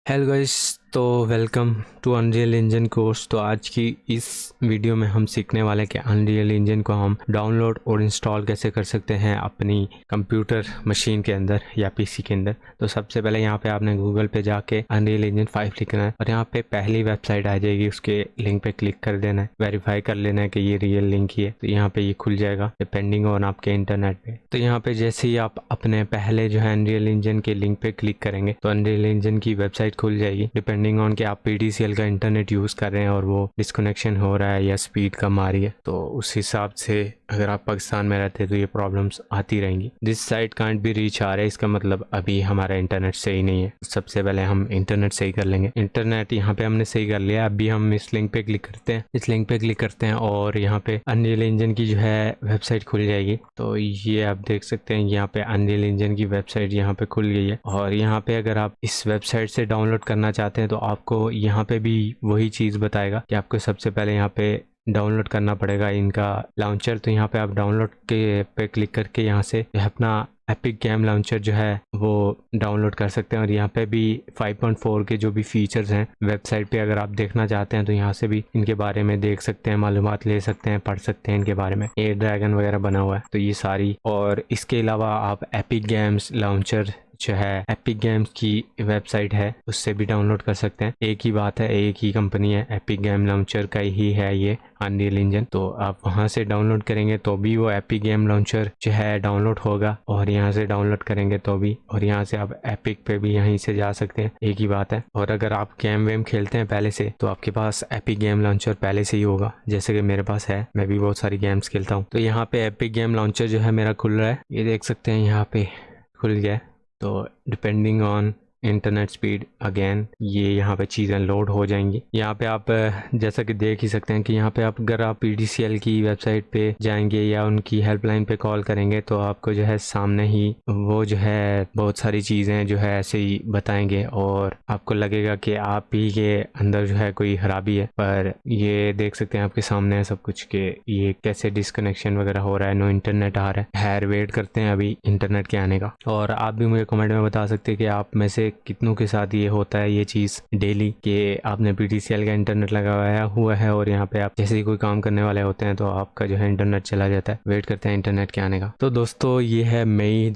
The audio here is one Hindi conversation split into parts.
हेलो गाइस, तो welcome to unreal engine course. तो आज की इस वीडियो में हम सीखने वाले हैं कि अनरियल इंजन को हम डाउनलोड और इंस्टॉल कैसे कर सकते हैं अपनी कंप्यूटर मशीन के अंदर या पीसी के अंदर। तो सबसे पहले यहाँ पे आपने गूगल पे जाके अनरियल इंजन 5 लिखना है और यहाँ पे पहली वेबसाइट आ जाएगी, उसके लिंक पे क्लिक कर देना है, वेरीफाई कर लेना है कि ये रियल लिंक ही है। तो यहाँ पे ये खुल जाएगा डिपेंडिंग ऑन आपके इंटरनेट पे। तो यहाँ पे जैसे ही आप अपने पहले जो है अनरियल इंजन के लिंक पे क्लिक करेंगे तो अनरियल इंजन की वेबसाइट खुल जाएगी। डिपेंडिंग ऑन कि आप PDCL का इंटरनेट यूज कर रहे हैं और वो डिस्कनेक्शन हो रहा है या स्पीड कम आ रही है, तो उस हिसाब से अगर आप पाकिस्तान में रहते हैं तो ये प्रॉब्लम्स आती रहेंगी। This site can't be reach आ रहा है, इसका मतलब अभी हमारा इंटरनेट सही नहीं है। सबसे पहले हम इंटरनेट सही कर लेंगे। इंटरनेट यहाँ पे हमने सही कर लिया। अभी हम इस लिंक पे क्लिक करते हैं, इस लिंक पे क्लिक करते हैं और यहाँ पे अनरियल इंजन की जो है वेबसाइट खुल जाएगी। तो ये आप देख सकते हैं, यहाँ पे अनरियल इंजन की वेबसाइट यहाँ पे खुल गई है। और यहाँ पे अगर आप इस वेबसाइट से डाउनलोड करना चाहते हैं तो आपको यहाँ पे भी वही चीज़ बताएगा कि आपको सबसे पहले यहाँ पे डाउनलोड करना पड़ेगा इनका लॉन्चर। तो यहाँ पे आप डाउनलोड के पे क्लिक करके यहाँ से अपना एपिक गेम लॉन्चर जो है वो डाउनलोड कर सकते हैं। और यहाँ पे भी 5.4 के जो भी फीचर्स हैं वेबसाइट पे अगर आप देखना चाहते हैं तो यहाँ से भी इनके बारे में देख सकते हैं, मालूमात ले सकते हैं, पढ़ सकते हैं इनके बारे में। ए ड्रैगन वगैरह बना हुआ है तो ये सारी। और इसके अलावा आप एपिक गेम्स लॉन्चर जो है एपिक गेम्स की वेबसाइट है उससे भी डाउनलोड कर सकते हैं। एक ही बात है, एक ही कंपनी है, एपिक गेम लॉन्चर का ही है ये अनरियल इंजन। तो आप वहां से डाउनलोड करेंगे तो भी वो एपिक गेम लॉन्चर जो है डाउनलोड होगा और यहाँ से डाउनलोड करेंगे तो भी। और यहाँ से आप एपिक पे भी यहीं से जा सकते हैं, एक ही बात है। और अगर आप गेम वेम खेलते हैं पहले से तो आपके पास एपिक गेम लॉन्चर पहले से ही होगा, जैसे कि मेरे पास है, मैं भी बहुत सारी गेम्स खेलता हूँ। तो यहाँ पे एपिक गेम लॉन्चर जो है मेरा खुल रहा है, ये देख सकते हैं यहाँ पे खुल गया है। तो depending on internet speed again ये यहाँ पे चीज़ें लोड हो जाएंगी। यहाँ पे आप जैसा कि देख ही सकते हैं कि यहाँ पे आप अगर आप PDCL की वेबसाइट पे जाएंगे या उनकी हेल्पलाइन पे कॉल करेंगे तो आपको जो है सामने ही वो जो है बहुत सारी चीज़ें जो है ऐसे ही बताएंगे और आपको लगेगा कि आप ही के अंदर जो है कोई खराबी है। पर ये देख सकते हैं आपके सामने है सब कुछ कि ये कैसे डिस्कनेक्शन वगैरह हो रहा है, नो इंटरनेट आ रहा है। खैर वेट करते हैं अभी इंटरनेट के आने का। और आप भी मुझे कमेंट में बता सकते हैं कि आप में से कितनों के साथ ये होता है ये चीज़ डेली कि आपने PDCL का इंटरनेट लगाया हुआ है और यहाँ पे आप जैसे ही कोई काम करने वाले होते हैं तो आपका जो है इंटरनेट चला जाता है। वेट करते हैं इंटरनेट के आने का। तो दोस्तों ये है मई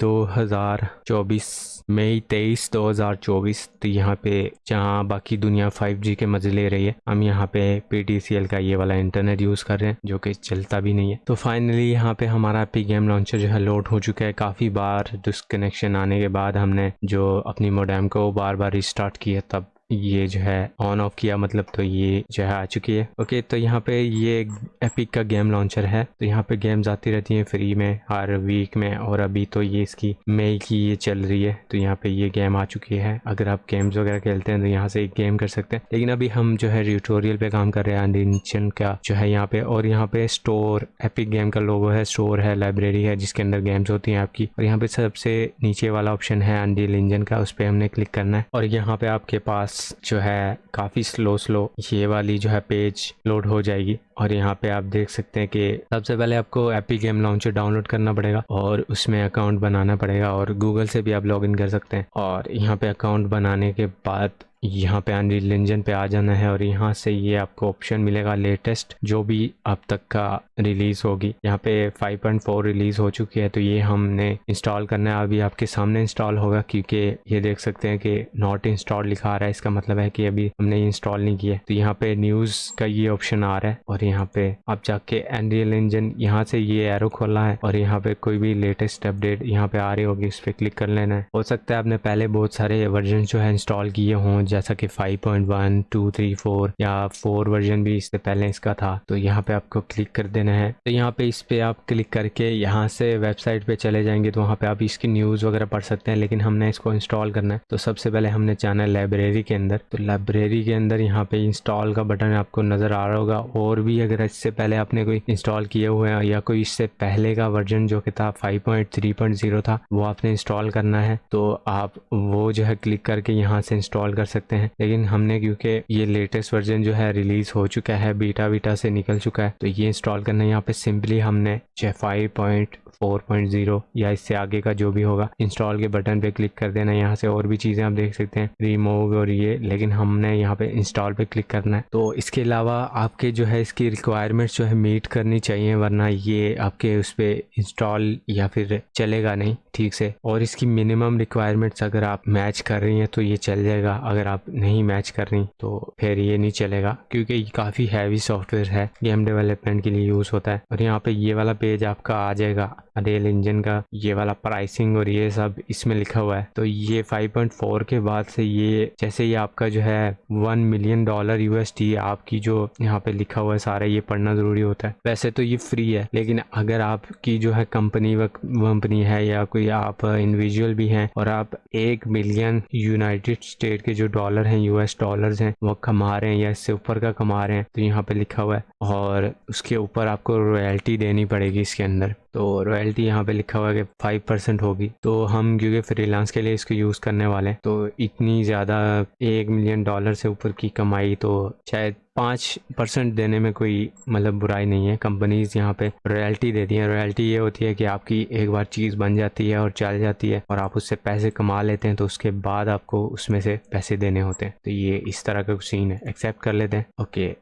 23 2024। तो यहाँ पे जहाँ बाकी दुनिया 5G के मजे ले रही है, हम यहाँ पे PDCL का ये वाला इंटरनेट यूज़ कर रहे हैं जो कि चलता भी नहीं है। तो फाइनली यहाँ पे हमारा एपिक गेम लॉन्चर जो है लोड हो चुका है। काफ़ी बार डिस्कनेक्शन आने के बाद हमने जो अपनी मोडेम को बार बार रिस्टार्ट किया तब ये जो है ऑन ऑफ किया, मतलब तो ये जो है आ चुकी है। ओके, तो यहाँ पे ये एपिक का गेम लॉन्चर है। तो यहाँ पे गेम्स आती रहती हैं फ्री में हर वीक में, और अभी तो ये इसकी मई की ये चल रही है। तो यहाँ पे ये गेम आ चुकी है। अगर आप गेम्स वगैरह खेलते हैं तो यहाँ से एक गेम कर सकते हैं, लेकिन अभी हम जो है ट्यूटोरियल पे काम कर रहे हैं अनरियल का जो है यहाँ पे। और यहाँ पे स्टोर एपिक गेम का लोगो है, स्टोर है, लाइब्रेरी है जिसके अंदर गेम्स होती हैं आपकी। और यहाँ पे सबसे नीचे वाला ऑप्शन है अनरियल इंजन का, उस पर हमने क्लिक करना है। और यहाँ पे आपके पास जो है काफ़ी स्लो ये वाली जो है पेज लोड हो जाएगी। और यहाँ पे आप देख सकते हैं कि सबसे पहले आपको एपिक गेम लॉन्चर डाउनलोड करना पड़ेगा और उसमें अकाउंट बनाना पड़ेगा, और गूगल से भी आप लॉगिन कर सकते हैं। और यहाँ पे अकाउंट बनाने के बाद यहाँ पे अनरियल इंजन पे आ जाना है और यहाँ से ये आपको ऑप्शन मिलेगा लेटेस्ट जो भी अब तक का रिलीज होगी। यहाँ पे 5.4 रिलीज हो चुकी है तो ये हमने इंस्टॉल करना है। अभी आपके सामने इंस्टॉल होगा क्योंकि ये देख सकते हैं कि नॉट इंस्टॉल लिखा आ रहा है, इसका मतलब है कि अभी हमने इंस्टॉल नहीं किया। तो यहाँ पे न्यूज़ का ये ऑप्शन आ रहा है और यहाँ पे आप जाके अनरियल इंजन यहाँ से ये एरो खोलना है और यहाँ पे कोई भी लेटेस्ट अपडेट यहाँ पे आ रही होगी, इस पर क्लिक कर लेना है। हो सकता है आपने पहले बहुत सारे वर्जन जो है इंस्टॉल किए हों, जैसा कि 5.1, 2, 3, 4 या 4 वर्जन भी इससे पहले इसका था। तो यहाँ पे आपको क्लिक कर देना है। तो यहाँ पे इस पे आप क्लिक करके यहाँ से वेबसाइट पे चले जाएंगे तो वहाँ पे आप इसकी न्यूज़ वगैरह पढ़ सकते हैं, लेकिन हमने इसको इंस्टॉल करना है। तो सबसे पहले हमने जाना है लाइब्रेरी के अंदर। तो लाइब्रेरी के अंदर यहाँ पे इंस्टॉल का बटन आपको नज़र आ रहा होगा। और भी अगर इससे पहले आपने कोई इंस्टॉल किए हुए हैं या कोई इससे पहले का वर्जन जो कि था 5.3.0 था वो आपने इंस्टॉल करना है तो आप वो जो है क्लिक करके यहाँ से इंस्टॉल कर सकते हैं। लेकिन हमने क्योंकि ये लेटेस्ट वर्जन जो है रिलीज हो चुका है, बीटा से निकल चुका है, तो ये इंस्टॉल करना है। यहाँ पे सिंपली हमने 5.4 4.0 या इससे आगे का जो भी होगा। इंस्टॉल के बटन पे क्लिक कर देना। यहाँ से और भी चीज़ें आप देख सकते हैं, रिमूव और ये, लेकिन हमने यहाँ पे इंस्टॉल पे क्लिक करना है। तो इसके अलावा आपके जो है इसकी रिक्वायरमेंट्स जो है मीट करनी चाहिए, वरना ये आपके उस पर इंस्टॉल या फिर चलेगा नहीं ठीक से। और इसकी मिनिमम रिक्वायरमेंट्स अगर आप मैच कर रही हैं तो ये चल जाएगा, अगर आप नहीं मैच कर रही तो फिर ये नहीं चलेगा, क्योंकि ये काफ़ी हैवी सॉफ्टवेयर है, गेम डेवलपमेंट के लिए यूज़ होता है। और यहाँ पे ये वाला पेज आपका आ जाएगा अनरियल इंजन का, ये वाला प्राइसिंग और ये सब इसमें लिखा हुआ है। तो ये 5.4 के बाद से ये जैसे ये आपका जो है $1 मिलियन USD आपकी जो यहाँ पे लिखा हुआ है सारा, ये पढ़ना ज़रूरी होता है। वैसे तो ये फ्री है, लेकिन अगर आपकी जो है कंपनी है या कोई आप इंडिविजुअल भी हैं और आप 1 मिलियन यूनाइटेड स्टेट के जो डॉलर हैं, US डॉलर्स हैं, वो कमा रहे हैं या इससे ऊपर का कमा रहे हैं, तो यहाँ पे लिखा हुआ है। और उसके ऊपर आपको रॉयल्टी देनी पड़ेगी इसके अंदर। तो रॉयल्टी यहाँ पे लिखा हुआ है कि 5% होगी। तो हम क्योंकि फ्रीलांस के लिए इसको यूज़ करने वाले हैं, तो इतनी ज़्यादा $1 मिलियन से ऊपर की कमाई तो शायद 5% देने में कोई मतलब बुराई नहीं है। कंपनीज यहाँ पे रॉयल्टी देती हैं। रॉयल्टी ये होती है कि आपकी एक बार चीज़ बन जाती है और चल जाती है और आप उससे पैसे कमा लेते हैं, तो उसके बाद आपको उसमें से पैसे देने होते हैं। तो ये इस तरह का सीन है, एक्सेप्ट कर लेते हैं। ओके,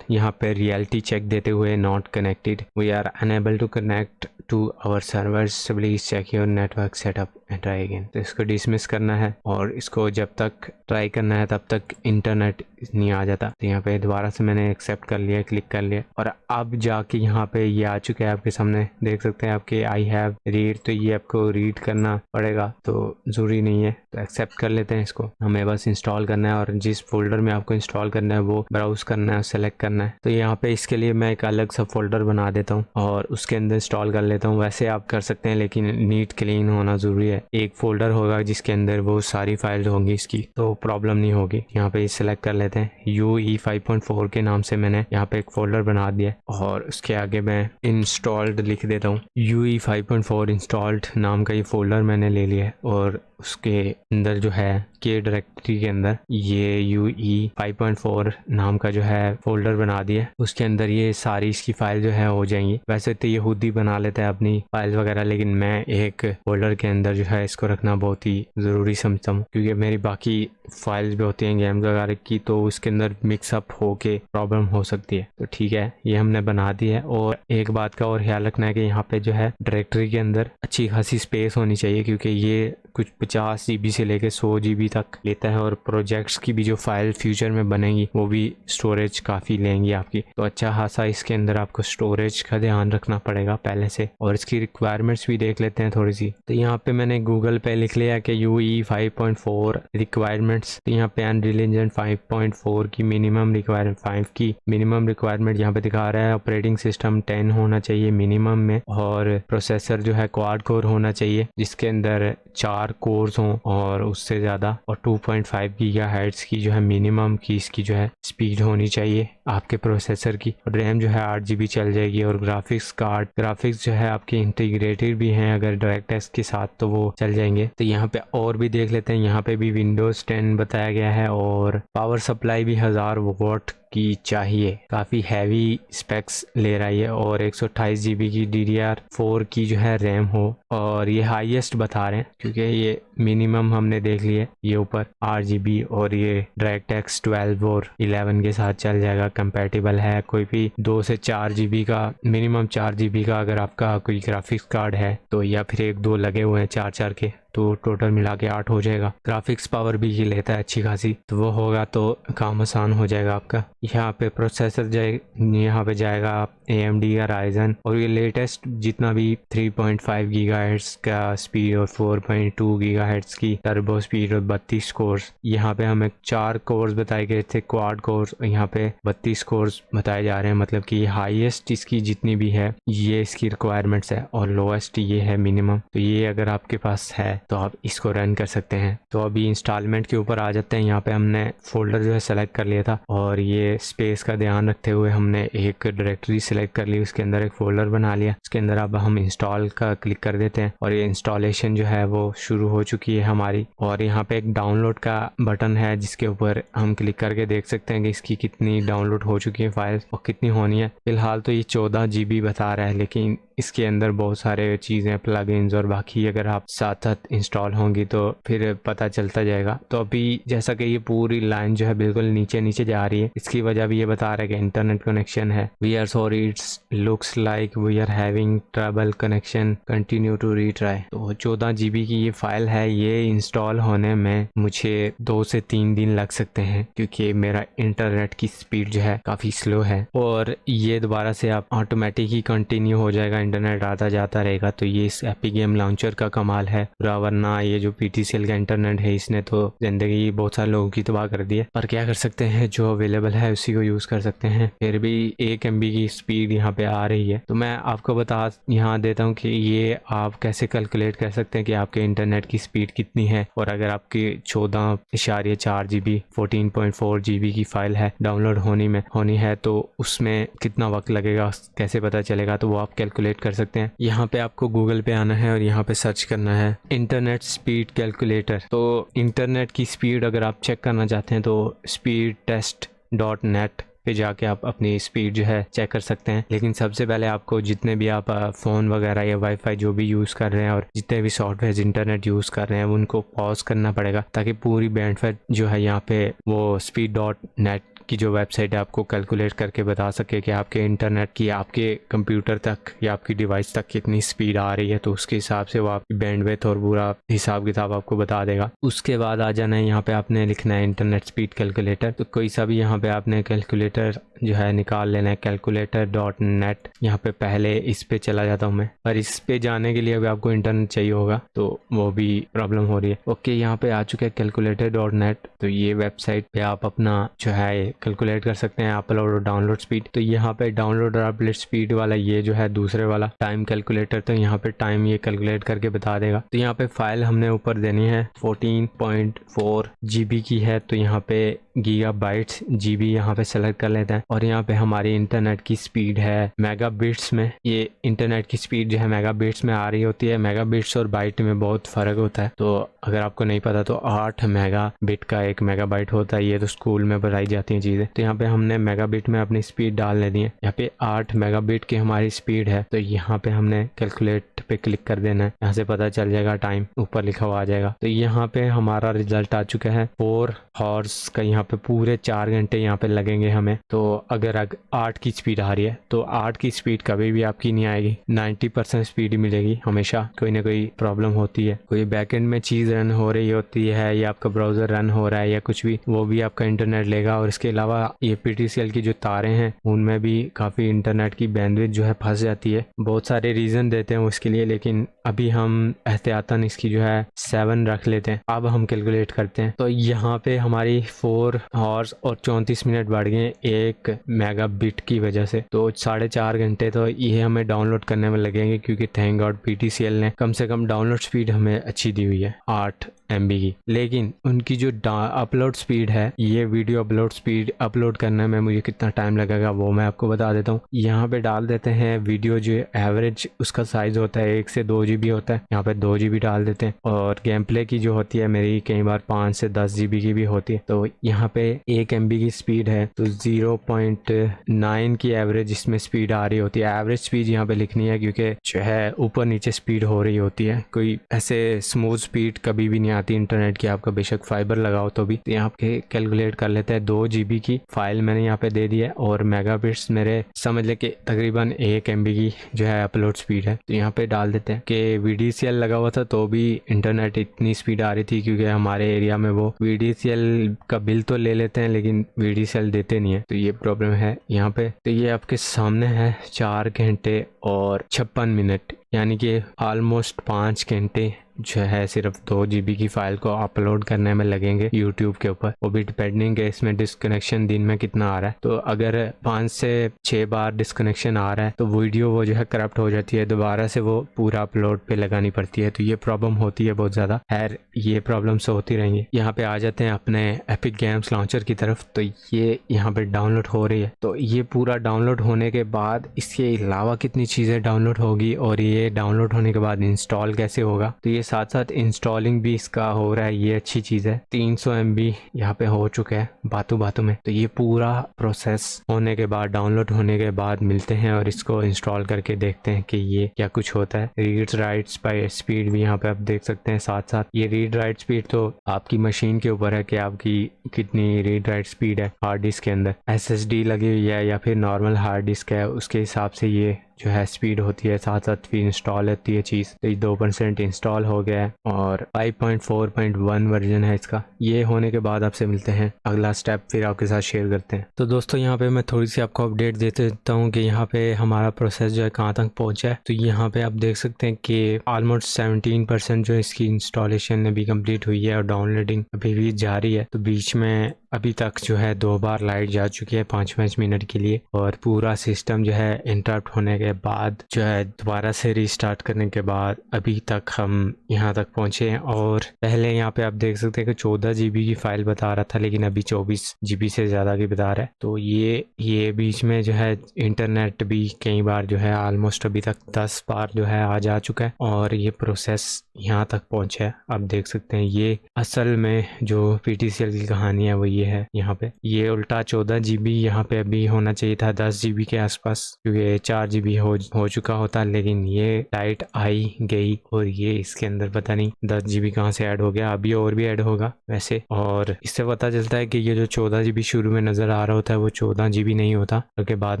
यहाँ पे रियलिटी चेक देते हुए not connected, we are unable to connect to our servers, please check your network setup and try again. तो इसको डिसमिस करना है और इसको जब तक ट्राई करना है तब तक इंटरनेट नहीं आ जाता। तो यहाँ पे दोबारा से मैंने एक्सेप्ट कर लिया, क्लिक कर लिया, और अब जाके यहाँ पे ये आ चुका है आपके सामने, देख सकते हैं आपके आई हैव रीड। तो ये आपको रीड करना पड़ेगा, तो ज़रूरी नहीं है, तो एक्सेप्ट कर लेते हैं इसको। हमें बस इंस्टॉल करना है और जिस फोल्डर में आपको इंस्टॉल करना है वो ब्राउज करना है, सेलेक्ट करना है। तो यहाँ पे इसके लिए मैं एक अलग सा फोल्डर बना देता हूँ और उसके अंदर इंस्टॉल कर लेता हूँ। वैसे आप कर सकते हैं, लेकिन नीट क्लीन होना ज़रूरी है। एक फोल्डर होगा जिसके अंदर वो सारी फाइल्स होंगी इसकी, तो प्रॉब्लम नहीं होगी। यहाँ पे सेलेक्ट कर लेते हैं। UE 5.4 के नाम से मैंने यहाँ पे एक फोल्डर बना दिया और उसके आगे मैं इंस्टॉल्ड लिख देता हूँ। UE 5.4 इंस्टॉल्ड नाम का ये फोल्डर मैंने ले लिया है और उसके अंदर जो है के डायरेक्टरी के अंदर ये UE 5.4 नाम का जो है फोल्डर बना दिया। उसके अंदर ये सारी इसकी फाइल जो है हो जाएंगी। वैसे तो ये खुद ही बना लेता है अपनी फाइल वगैरह, लेकिन मैं एक फोल्डर के अंदर जो है इसको रखना बहुत ही ज़रूरी समझता हूँ, क्योंकि मेरी बाकी फाइल्स भी होती हैं गेम्स वगैरह की, तो उसके अंदर मिक्सअप हो के प्रॉब्लम हो सकती है। तो ठीक है, ये हमने बना दी है। और एक बात का और ख्याल रखना है कि यहाँ पे जो है डायरेक्टरी के अंदर अच्छी खासी स्पेस होनी चाहिए, क्योंकि ये कुछ 50 GB से लेके 100 GB तक लेता है और प्रोजेक्ट्स की भी जो फाइल फ्यूचर में बनेंगी वो भी स्टोरेज काफ़ी लेंगी आपकी। तो अच्छा खासा इसके अंदर आपको स्टोरेज का ध्यान रखना पड़ेगा पहले से। और इसकी रिक्वायरमेंट्स भी देख लेते हैं थोड़ी सी। तो यहाँ पे मैंने गूगल पे लिख लिया कि UE 5.4 रिक्वायरमेंट्स। तो यहाँ पे अनरियल इंजन 5.4 की मिनिमम रिक्वायरमेंट 5 की मिनिमम रिक्वायरमेंट यहाँ पे दिखा रहा है। ऑपरेटिंग सिस्टम 10 होना चाहिए मिनिमम में, और प्रोसेसर जो है क्वाड कोर होना चाहिए जिसके अंदर 4 कोर्स हों और उससे ज़्यादा, और 2.5 गीगाहर्ट्ज़ की जो है मिनिमम की इसकी जो है स्पीड होनी चाहिए आपके प्रोसेसर की। और रैम जो है 8 GB चल जाएगी। और ग्राफिक्स जो है आपके इंटीग्रेटेड भी हैं, अगर डायरेक्टएक्स के साथ तो वो चल जाएंगे। तो यहाँ पे और भी देख लेते हैं। यहाँ पे भी Windows 10 बताया गया है और पावर सप्लाई भी 1000 वॉट की चाहिए। काफ़ी हैवी स्पेक्स ले रहा है और 128 GB की DDR4 की जो है रैम हो, और ये हाईएस्ट बता रहे हैं क्योंकि ये मिनिमम हमने देख लिया। ये ऊपर 8 GB और ये डायरेक्टएक्स 12 और 11 के साथ चल जाएगा, कंपैटिबल है। कोई भी 2 से 4 GB का मिनिमम 4 GB का अगर आपका कोई ग्राफिक्स कार्ड है तो, या फिर 1-2 लगे हुए हैं 4-4 के, तो टोटल मिला के 8 हो जाएगा। ग्राफिक्स पावर भी ये लेता है अच्छी खासी, तो वो होगा तो काम आसान हो जाएगा आपका। यहाँ पे प्रोसेसर यहाँ पे जाएगा AMD का Ryzen, और ये लेटेस्ट जितना भी 3.5 GHz का स्पीड और 4.2 GHz की टर्बो स्पीड और 32 कोर्स। यहाँ पे हमें 4 कोर्स बताए गए थे क्वाड कोर्स, यहाँ पे 32 कोर्स बताए जा रहे हैं। मतलब कि हाईएस्ट इसकी जितनी भी है ये इसकी रिक्वायरमेंट्स है और लोएस्ट ये है मिनिमम। तो ये अगर आपके पास है तो आप इसको रन कर सकते हैं। तो अभी इंस्टॉलमेंट के ऊपर आ जाते हैं। यहाँ पे हमने फोल्डर जो है सेलेक्ट कर लिया था और ये स्पेस का ध्यान रखते हुए हमने एक डायरेक्टरी सेलेक्ट कर ली, उसके अंदर एक फोल्डर बना लिया। उसके अंदर अब हम इंस्टॉल का क्लिक कर देते हैं और ये इंस्टॉलेशन जो है वो शुरू हो चुकी है हमारी। और यहाँ पे एक डाउनलोड का बटन है जिसके ऊपर हम क्लिक करके देख सकते हैं कि इसकी कितनी डाउनलोड हो चुकी है फाइल्स और कितनी होनी है। फिलहाल तो ये 14 GB बता रहा है, लेकिन इसके अंदर बहुत सारे चीज़ें प्लगइन्स और बाकी अगर आप साथ साथ इंस्टॉल होंगी तो फिर पता चलता जाएगा। तो अभी जैसा कि ये पूरी लाइन जो है बिल्कुल नीचे नीचे जा रही है, इसकी वजह भी ये बता रहा है कि इंटरनेट कनेक्शन है। We are sorry, it's looks like we are having trouble connection, continue to retry. तो 14 GB की ये फाइल है, ये इंस्टॉल होने में मुझे 2 से 3 दिन लग सकते हैं क्योंकि मेरा इंटरनेट की स्पीड जो है काफ़ी स्लो है। और ये दोबारा से आप ऑटोमेटिक ही कंटिन्यू हो जाएगा, इंटरनेट आता जाता रहेगा। तो ये इस एपिक गेम लॉन्चर का कमाल है पूरा, वरना ये जो PTCL का इंटरनेट है इसने तो जिंदगी बहुत सारे लोगों की तबाह कर दी है। पर क्या कर सकते हैं, जो अवेलेबल है उसी को यूज कर सकते हैं। फिर भी 1 MB की स्पीड यहाँ पे आ रही है। तो मैं आपको बता यहाँ देता हूँ कि ये आप कैसे कैलकुलेट कर सकते हैं कि आपके इंटरनेट की स्पीड कितनी है। और अगर आपकी 14.4 GB 14.4 GB की फाइल है डाउनलोड होनी है तो उसमें कितना वक्त लगेगा, कैसे पता चलेगा, तो वो आप कैलकुलेट कर सकते हैं। यहाँ पे आपको गूगल पे आना है और यहाँ पे सर्च करना है इंटरनेट स्पीड कैलकुलेटर। तो इंटरनेट की स्पीड अगर आप चेक करना चाहते हैं तो speedtest.net पे जाके आप अपनी स्पीड जो है चेक कर सकते हैं। लेकिन सबसे पहले आपको जितने भी आप फ़ोन वगैरह या वाईफाई जो भी यूज़ कर रहे हैं और जितने भी सॉफ्टवेयर इंटरनेट यूज़ कर रहे हैं उनको पॉज करना पड़ेगा ताकि पूरी बैंडविड्थ जो है यहाँ पे वो speed.net की जो वेबसाइट है आपको कैलकुलेट करके बता सके कि आपके इंटरनेट की आपके कंप्यूटर तक या आपकी डिवाइस तक कितनी स्पीड आ रही है। तो उसके हिसाब से वो आपकी बैंडविड्थ और पूरा हिसाब किताब आपको बता देगा। उसके बाद आ जाना है, यहाँ पे आपने लिखना है इंटरनेट स्पीड कैलकुलेटर। तो कोई सा भी यहाँ पे आपने कैलकुलेटर जो है निकाल लेना है, calculator.net। यहाँ पे पहले इस पे चला जाता हूँ मैं, पर इस पे जाने के लिए अभी आपको इंटरनेट चाहिए होगा तो वो भी प्रॉब्लम हो रही है। ओके, यहाँ पे आ चुका है calculator.net। तो ये वेबसाइट पे आप अपना जो है कैलकुलेट कर सकते हैं अपलोड और डाउनलोड स्पीड। तो यहाँ पे डाउनलोड और अपलोड स्पीड वाला ये जो है दूसरे वाला टाइम कैलकुलेटर, तो यहाँ पे टाइम ये कैलकुलेट करके बता देगा। तो यहाँ पे फाइल हमने ऊपर देनी है 14.4 GB की है, तो यहाँ पे गीगाबाइट्स GB यहाँ पे सेलेक्ट कर लेते हैं। और यहाँ पे हमारी इंटरनेट की स्पीड है मेगाबिट्स में। ये इंटरनेट की स्पीड जो है मेगाबिट्स में आ रही होती है। मेगाबिट्स और बाइट में बहुत फ़र्क होता है, तो अगर आपको नहीं पता तो 8 मेगाबिट का 1 मेगाबाइट होता है। ये तो स्कूल में बताई जाती हैं चीज़ें। तो यहाँ पे हमने मेगाबिट में अपनी स्पीड डाल लेनी है। यहाँ पे 8 मेगाबिट की हमारी स्पीड है, तो यहाँ पे हमने कैलकुलेट पे क्लिक कर देना है। यहाँ से पता चल जाएगा, टाइम ऊपर लिखा हुआ आ जाएगा। तो यहाँ पे हमारा रिजल्ट आ चुका है 4 हॉर्स का। यहाँ पे पूरे 4 घंटे यहाँ पे लगेंगे हमें। तो अगर 8 की स्पीड आ रही है तो 8 की स्पीड कभी भी आपकी नहीं आएगी, 90% स्पीड मिलेगी। हमेशा कोई ना कोई प्रॉब्लम होती है, कोई बैकएंड में चीज़ रन हो रही होती है या आपका ब्राउज़र रन हो रहा है या कुछ भी, वो भी आपका इंटरनेट लेगा। और इसके अलावा ये PTCL की जो तारें हैं उनमें भी काफ़ी इंटरनेट की बैंडविड्थ जो है फंस जाती है। बहुत सारे रीज़न देते हैं उसके लिए, लेकिन अभी हम एहतियातन इसकी जो है 7 रख लेते हैं। अब हम कैलकुलेट करते हैं। तो यहाँ पे हमारी 4 हॉर्स और 34 मिनट बढ़ गए 1 मेगाबिट की वजह से। तो 4.5 घंटे तो ये हमें डाउनलोड करने में लगेंगे, क्योंकि थैंक गॉड PTCL ने कम से कम डाउनलोड स्पीड हमें अच्छी दी हुई है 8 MB की। लेकिन उनकी जो अपलोड स्पीड है, ये वीडियो अपलोड स्पीड अपलोड करने में मुझे कितना टाइम लगेगा वो मैं आपको बता देता हूँ। यहाँ पे डाल देते हैं वीडियो जो एवरेज उसका साइज होता है 1 से 2 GB होता है, यहाँ पे 2 GB डाल देते हैं। और गेम प्ले की जो होती है मेरी कई बार 5 से 10 GB की भी होती है। तो यहाँ पे 1 MB की स्पीड है तो 0.9 की एवरेज इसमें स्पीड आ रही होती है। एवरेज स्पीड यहाँ पे लिखनी है क्योंकि जो है ऊपर नीचे स्पीड हो रही होती है, कोई ऐसे स्मूथ स्पीड कभी भी नहीं आती इंटरनेट की, आपका बेशक फाइबर लगाओ तो भी। तो यहाँ पे कैलकुलेट कर लेते हैं 2 GB की फाइल मैंने यहाँ पे दे दी है और मेगाबिट्स मेरे समझ ले कि तकरीबन 1 MB की जो है अपलोड स्पीड है। तो यहाँ पे डाल देते हैं कि VDCL लगा हुआ था तो भी इंटरनेट इतनी स्पीड आ रही थी, क्योंकि हमारे एरिया में वो VDCL का बिल तो ले लेते हैं लेकिन VDCL देते नहीं है, तो ये प्रॉब्लम है यहाँ पे। तो ये आपके सामने है 4 घंटे और 56 मिनट, यानी कि ऑलमोस्ट 5 घंटे जो है सिर्फ 2 GB की फाइल को अपलोड करने में लगेंगे यूट्यूब के ऊपर, वो भी डिपेंडिंग है इसमें डिस्कनेक्शन दिन में कितना आ रहा है। तो अगर 5 से 6 बार डिस्कनेक्शन आ रहा है तो वीडियो वो जो है करप्ट हो जाती है, दोबारा से वो पूरा अपलोड पे लगानी पड़ती है। तो ये प्रॉब्लम होती है बहुत ज़्यादा। खैर ये प्रॉब्लम्स होती रहेंगी। यहाँ पे आ जाते हैं अपने एपिक गेम्स लॉन्चर की तरफ। तो ये यहाँ पे डाउनलोड हो रही है। तो ये पूरा डाउनलोड होने के बाद इसके अलावा कितनी चीज़ें डाउनलोड होगी और ये डाउनलोड होने के बाद इंस्टॉल कैसे होगा, तो ये साथ साथ इंस्टॉलिंग भी इसका हो रहा है। ये अच्छी चीज़ है। 300 MB यहाँ पे हो चुका है बातों बातों में। तो ये पूरा प्रोसेस होने के बाद, डाउनलोड होने के बाद मिलते हैं और इसको इंस्टॉल करके देखते हैं कि ये क्या कुछ होता है। रीड राइट बाय स्पीड भी यहाँ पे आप देख सकते हैं। साथ साथ ये रीड राइट स्पीड तो आपकी मशीन के ऊपर है कि आपकी कितनी रीड राइट स्पीड है हार्ड डिस्क के अंदर। SSD लगी हुई है या फिर नॉर्मल हार्ड डिस्क है, उसके हिसाब से ये जो है स्पीड होती है। साथ साथ फिर इंस्टॉल होती है चीज़। तो ये 2% इंस्टॉल हो गया है और 5.4.1 वर्जन है इसका। ये होने के बाद आपसे मिलते हैं, अगला स्टेप फिर आपके साथ शेयर करते हैं। तो दोस्तों यहाँ पे मैं थोड़ी सी आपको अपडेट देते देता हूँ कि यहाँ पे हमारा प्रोसेस जो है कहाँ तक पहुँचा है। तो यहाँ पे आप देख सकते हैं कि ऑलमोस्ट 17% जो इसकी इंस्टॉलेशन अभी कंप्लीट हुई है और डाउनलोडिंग अभी भी जारी है। तो बीच में अभी तक जो है 2 बार लाइट जा चुकी है 5-5 मिनट के लिए और पूरा सिस्टम जो है इंटरप्ट होने के बाद जो है दोबारा से रीस्टार्ट करने के बाद अभी तक हम यहाँ तक पहुँचे हैं। और पहले यहाँ पे आप देख सकते हैं कि 14 GB की फाइल बता रहा था, लेकिन अभी 24 GB से ज़्यादा की बता रहा है। तो ये बीच में जो है इंटरनेट भी कई बार जो है ऑलमोस्ट अभी तक 10 बार जो है आ जा चुका है और ये प्रोसेस यहाँ तक पहुँचा है। आप देख सकते हैं ये असल में जो PTCL की कहानी है वो ये है। यहाँ पे ये उल्टा 14 GB यहाँ पे अभी होना चाहिए था 10 GB के आसपास, क्योंकि 4 GB हो चुका होता, लेकिन ये लाइट आई गई और ये इसके अंदर पता नहीं 10 GB कहाँ से ऐड हो गया। अभी और भी ऐड होगा वैसे। और इससे पता चलता है कि ये जो 14 GB शुरू में नज़र आ रहा होता है वो 14 GB नहीं होता, क्योंकि बाद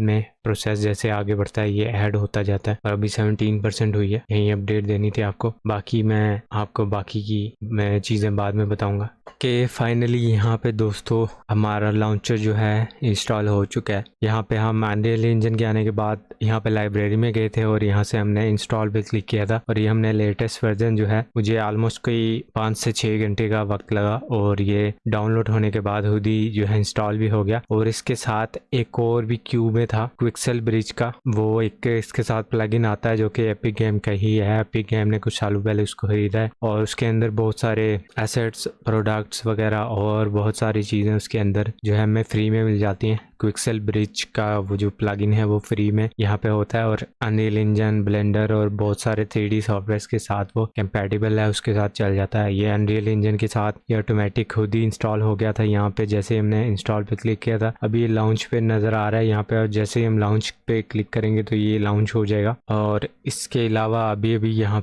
में प्रोसेस जैसे आगे बढ़ता है ये ऐड होता जाता है। और अभी 17% हुई है। यही अपडेट देनी थी आपको। बाकी मैं आपको बाकी की मैं चीज़ें बाद में बताऊंगा। कि फाइनली यहाँ पे दोस्तों हमारा लॉन्चर जो है इंस्टॉल हो चुका है। यहाँ पे हम अनरियल इंजन के आने के बाद यहाँ पे लाइब्रेरी में गए थे और यहाँ से हमने इंस्टॉल पे क्लिक किया था और ये हमने लेटेस्ट वर्जन जो है, मुझे ऑलमोस्ट कोई 5 से 6 घंटे का वक्त लगा और ये डाउनलोड होने के बाद खुद ही जो है इंस्टॉल भी हो गया। और इसके साथ एक और भी क्यू में था क्विक्सेल ब्रिज का, वो एक इसके साथ प्लगइन आता है जो कि एपिक गेम का ही है। एपिक गेम ने कुछ सालों पहले उसको खरीदा है और उसके अंदर बहुत सारे एसेट्स, प्रोडक्ट्स वगैरह और बहुत सारी चीज़ें उसके अंदर जो है हमें फ्री में मिल जाती हैं। क्विक्सेल ब्रिज का वो जो प्लगइन है वो फ्री में यहाँ पे होता है और अनरियल इंजन, ब्लेंडर और बहुत सारे 3D सॉफ्टवेयर के साथ वो कंपैटिबल है, उसके साथ चल जाता है। ये अनरियल इंजन के साथ ये ऑटोमेटिक खुद ही इंस्टॉल हो गया था यहाँ पे जैसे हमने इंस्टॉल पे क्लिक किया था। अभी ये लॉन्च पे नज़र आ रहा है यहाँ पे और जैसे ही हम लॉन्च पे क्लिक करेंगे तो ये लॉन्च हो जाएगा। और इसके अलावा अभी यहाँ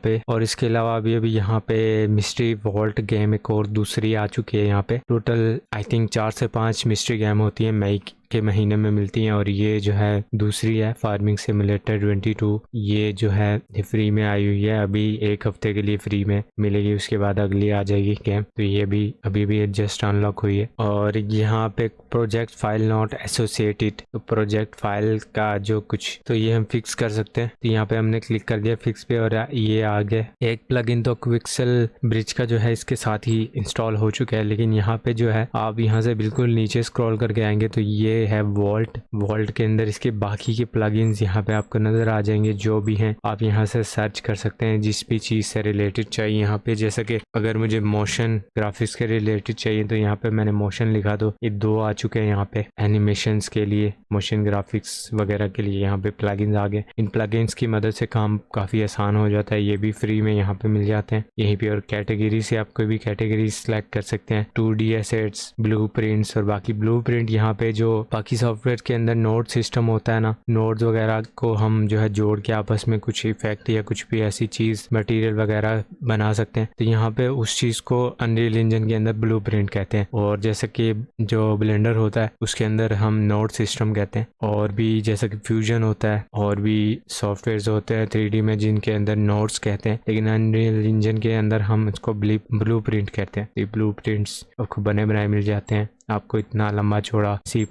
पे मिस्ट्री वॉल्ट गेम एक और दूसरी आ चुकी है। यहाँ पे टोटल आई थिंक 4 से 5 मिस्ट्री गेम होती है, मई के महीने में मिलती हैं और ये जो है दूसरी है फार्मिंग सिमुलेटर 22। ये जो है फ्री में आई हुई है, अभी 1 हफ्ते के लिए फ्री में मिलेगी, उसके बाद अगली आ जाएगी गेम। तो ये भी अभी भी जस्ट अनलॉक हुई है। और यहाँ पे प्रोजेक्ट फाइल नॉट एसोसिएटेड, तो प्रोजेक्ट फाइल का जो कुछ तो ये हम फिक्स कर सकते हैं। तो यहाँ पे हमने क्लिक कर दिया फिक्स पे और ये आ गया। एक प्लगइन तो क्विक्सेल ब्रिज का जो है इसके साथ ही इंस्टॉल हो चुका है, लेकिन यहाँ पे जो है आप यहाँ से बिल्कुल नीचे स्क्रॉल करके आएंगे तो ये है वॉल्ट के अंदर इसके बाकी के प्लगइन्स यहाँ पे आपको नजर आ जाएंगे। जो भी हैं आप यहाँ से सर्च कर सकते हैं जिस भी चीज़ से रिलेटेड चाहिए। यहाँ पे जैसे कि अगर मुझे मोशन ग्राफिक्स के रिलेटेड चाहिए तो यहाँ पे मैंने मोशन लिखा तो ये 2 आ चुके हैं। यहाँ पे एनिमेशंस के लिए, मोशन ग्राफिक्स वगैरह के लिए यहाँ पे प्लगइन्स आ गए। इन प्लगइन्स की मदद से काम काफ़ी आसान हो जाता है। ये भी फ्री में यहाँ पे मिल जाते हैं यहीं पे। और कैटेगरी से आप कोई भी कैटेगरी सिलेक्ट कर सकते हैं, 2D एसेट्स, ब्लू प्रिंट्स और बाकी ब्लू प्रिंट यहाँ पे जो बाकी सॉफ्टवेयर के अंदर नोड सिस्टम होता है ना, नोड्स वगैरह को हम जो है जोड़ के आपस में कुछ इफेक्ट या कुछ भी ऐसी चीज़ मटेरियल वगैरह बना सकते हैं। तो यहाँ पे उस चीज़ को अनरियल इंजन के अंदर ब्लू प्रिंट कहते हैं। और जैसे कि जो ब्लेंडर होता है उसके अंदर हम नोड सिस्टम कहते हैं। और भी जैसे कि फ्यूजन होता है और भी सॉफ्टवेयर होते हैं 3D में जिनके अंदर नोड्स कहते हैं, लेकिन अनरियल इंजन के अंदर हम इसको ब्लू प्रिंट कहते हैं। ये ब्लू प्रिंट्स आपको बने बनाए मिल जाते हैं आपको इतना लंबा चौड़ा C++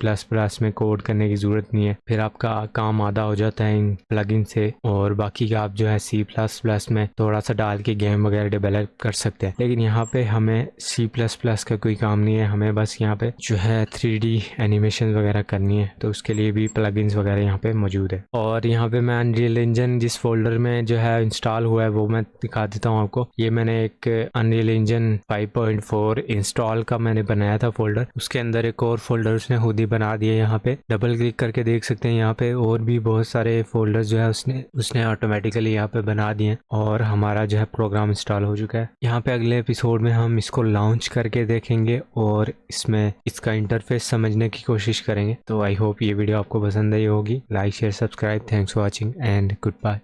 में कोड करने की ज़रूरत नहीं है, फिर आपका काम आधा हो जाता है इन प्लगइन से, और बाकी का आप जो है C++ में थोड़ा सा डाल के गेम वगैरह डेवलप कर सकते हैं। लेकिन यहाँ पे हमें C++ का कोई काम नहीं है, हमें बस यहाँ पे जो है 3D एनिमेशन वगैरह करनी है, तो उसके लिए भी प्लगइन्स वगैरह यहाँ पे मौजूद है। और यहाँ पे मैं अनरियल इंजन जिस फोल्डर में जो है इंस्टॉल हुआ है वो मैं दिखा देता हूँ आपको। ये मैंने एक अनरियल इंजन 5.4 इंस्टॉल का मैंने बनाया था फोल्डर, उसके अंदर एक और फोल्डर उसने खुद ही बना दिया। यहाँ पे डबल क्लिक करके देख सकते हैं, यहाँ पे और भी बहुत सारे फोल्डर जो है उसने ऑटोमेटिकली यहाँ पे बना दिए, और हमारा जो है प्रोग्राम इंस्टॉल हो चुका है। यहाँ पे अगले एपिसोड में हम इसको लॉन्च करके देखेंगे और इसमें इसका इंटरफेस समझने की कोशिश करेंगे। तो आई होप ये वीडियो आपको पसंद आई होगी। Like share subscribe, thanks for watching and good bye.